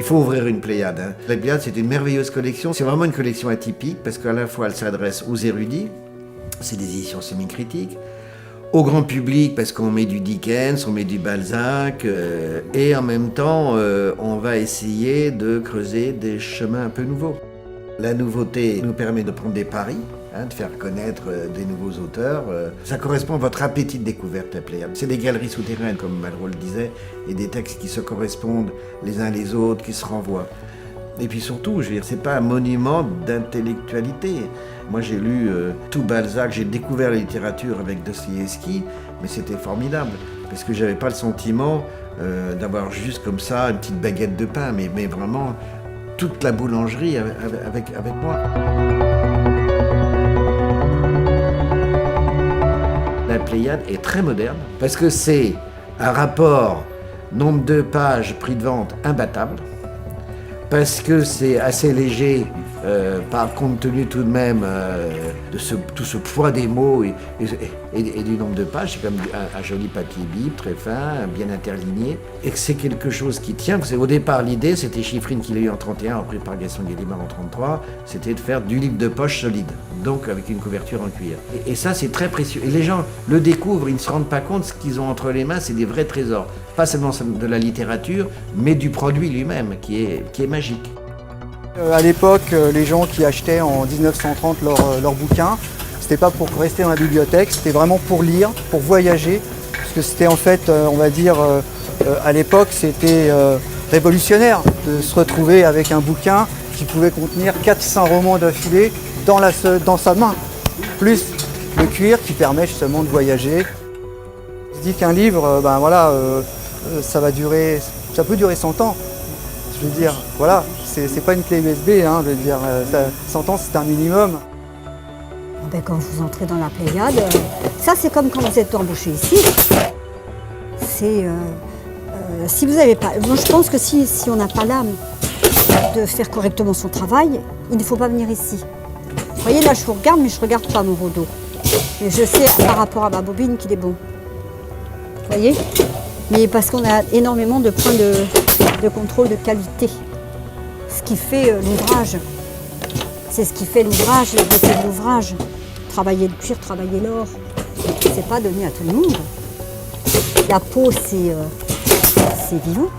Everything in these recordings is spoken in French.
Il faut ouvrir une Pléiade. La Pléiade, c'est une merveilleuse collection. C'est vraiment une collection atypique parce qu'à la fois, elle s'adresse aux érudits, c'est des éditions semi-critiques, au grand public parce qu'on met du Dickens, on met du Balzac, et en même temps, on va essayer de creuser des chemins un peu nouveaux. La nouveauté nous permet de prendre des paris, de faire connaître des nouveaux auteurs. Ça correspond à votre appétit de découverte, la Pléiade. C'est des galeries souterraines, comme Malraux le disait, et des textes qui se correspondent les uns les autres, qui se renvoient. Et puis surtout, je veux dire, c'est pas un monument d'intellectualité. Moi, j'ai lu tout Balzac, j'ai découvert la littérature avec Dostoïevski, mais c'était formidable, parce que j'avais pas le sentiment d'avoir juste comme ça une petite baguette de pain, mais vraiment toute la boulangerie avec moi. La Pléiade est très moderne, parce que c'est un rapport nombre de pages, prix de vente imbattable, parce que c'est assez léger, par compte tenu tout de même de tout ce poids des mots et du nombre de pages. C'est comme un joli papier bible, très fin, bien interligné, et que c'est quelque chose qui tient. Parce qu'au départ, l'idée, c'était Chiffrine qui l'a eu en 31, repris par Gaston Gallimard en 33, c'était de faire du livre de poche solide, donc avec une couverture en cuir. Et ça, c'est très précieux. Et les gens le découvrent, ils ne se rendent pas compte, ce qu'ils ont entre les mains, c'est des vrais trésors. Pas seulement de la littérature, mais du produit lui-même, qui est magique. À l'époque, les gens qui achetaient en 1930 leurs bouquins, c'était pas pour rester dans la bibliothèque, c'était vraiment pour lire, pour voyager, parce que c'était en fait, on va dire, à l'époque, c'était révolutionnaire de se retrouver avec un bouquin qui pouvait contenir 400 romans d'affilée dans sa main, plus le cuir qui permet justement de voyager. On se dit qu'un livre, ça peut durer 100 ans. Je veux dire, voilà, c'est pas une clé USB, je veux dire, 100 ans c'est un minimum. Quand vous entrez dans la Pléiade, ça c'est comme quand vous êtes embauché ici. Si vous n'avez pas, moi je pense que si on n'a pas l'âme de faire correctement son travail, il ne faut pas venir ici. Vous voyez là je vous regarde, mais je ne regarde pas mon rideau. Et je sais par rapport à ma bobine qu'il est bon. Vous voyez? Mais parce qu'on a énormément de points de contrôle de qualité. Ce qui fait l'ouvrage. C'est ce qui fait l'ouvrage, la beauté de l'ouvrage. Travailler le cuir, travailler l'or, c'est pas donné à tout le monde. La peau, c'est vivant.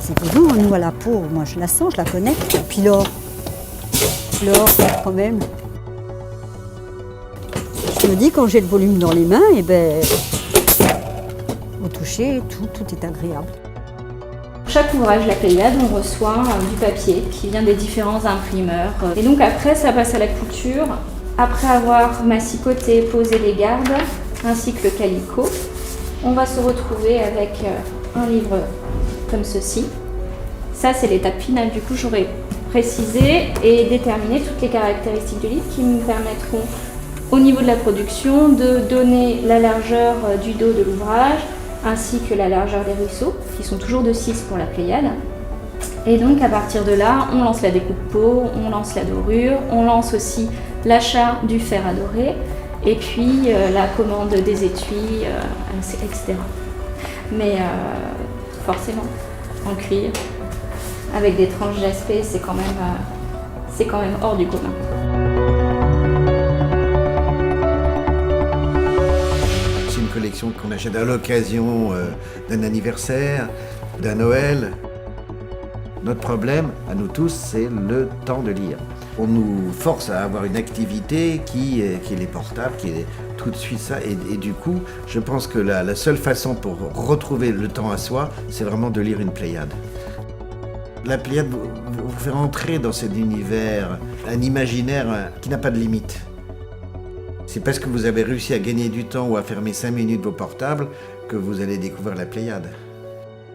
C'est vivant, nous à la peau, moi je la sens, je la connais. Et puis l'or, quand même. Je me dis quand j'ai le volume dans les mains, au toucher, tout est agréable. Pour chaque ouvrage, la Pléiade, on reçoit du papier qui vient des différents imprimeurs. Et donc après, ça passe à la couture. Après avoir massicoté, posé les gardes, ainsi que le calicot, on va se retrouver avec un livre comme ceci. Ça, c'est l'étape finale. Du coup, j'aurai précisé et déterminé toutes les caractéristiques du livre qui me permettront, au niveau de la production, de donner la largeur du dos de l'ouvrage, ainsi que la largeur des ruisseaux, qui sont toujours de 6 pour la Pléiade. Et donc à partir de là, on lance la découpe peau, on lance la dorure, on lance aussi l'achat du fer à dorer, et puis la commande des étuis, etc. Mais forcément, en cuir, avec des tranches d'aspect, c'est quand même hors du commun. Collection qu'on achète à l'occasion d'un anniversaire, d'un Noël. Notre problème, à nous tous, c'est le temps de lire. On nous force à avoir une activité qui est portable, qui est tout de suite ça. Et du coup, je pense que la seule façon pour retrouver le temps à soi, c'est vraiment de lire une Pléiade. La Pléiade vous fait entrer dans cet univers, un imaginaire qui n'a pas de limite. C'est parce que vous avez réussi à gagner du temps ou à fermer 5 minutes vos portables que vous allez découvrir la Pléiade.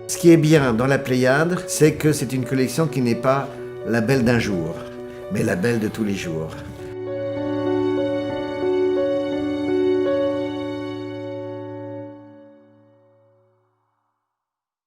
Ce qui est bien dans la Pléiade, c'est que c'est une collection qui n'est pas la belle d'un jour, mais la belle de tous les jours.